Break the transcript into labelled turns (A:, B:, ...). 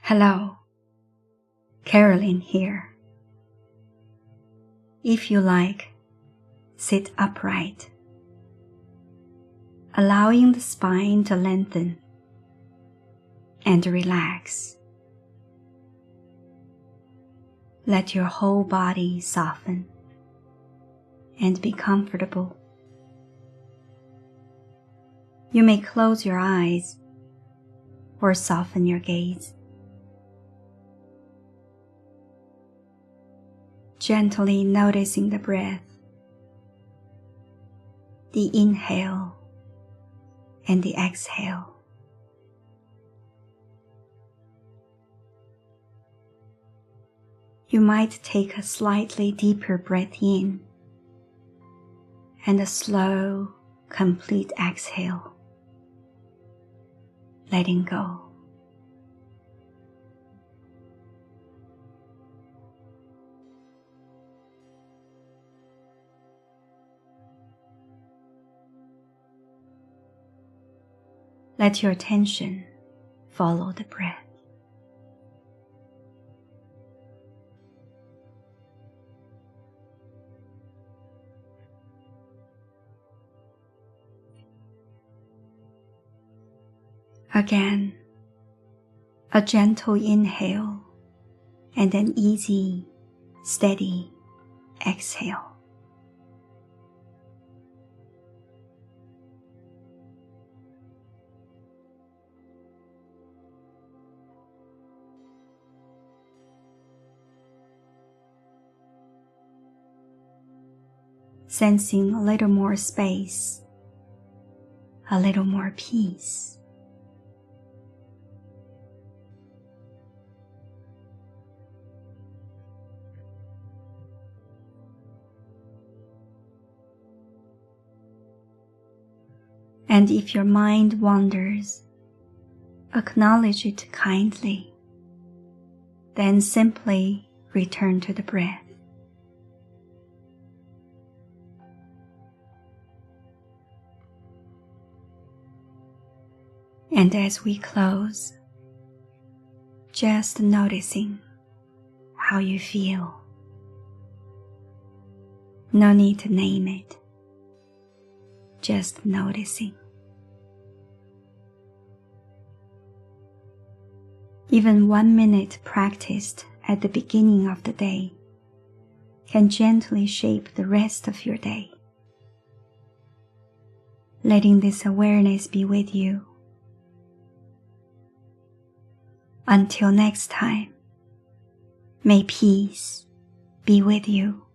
A: Hello, Carolyn here. If you like, sit upright, allowing the spine to lengthen and relax. Let your whole body soften and be comfortable. You may close your eyes or soften your gaze. Gently noticing the breath, the inhale and the exhale. You might take a slightly deeper breath in and a slow, complete exhale, letting go. Let your attention follow the breath. Again, a gentle inhale and an easy, steady exhale. Sensing a little more space, a little more peace. And if your mind wanders, acknowledge it kindly, then simply return to the breath. And as we close, just noticing how you feel. No need to name it, just noticing. Even 1 minute practiced at the beginning of the day can gently shape the rest of your day. Letting this awareness be with you. Until next time, may peace be with you.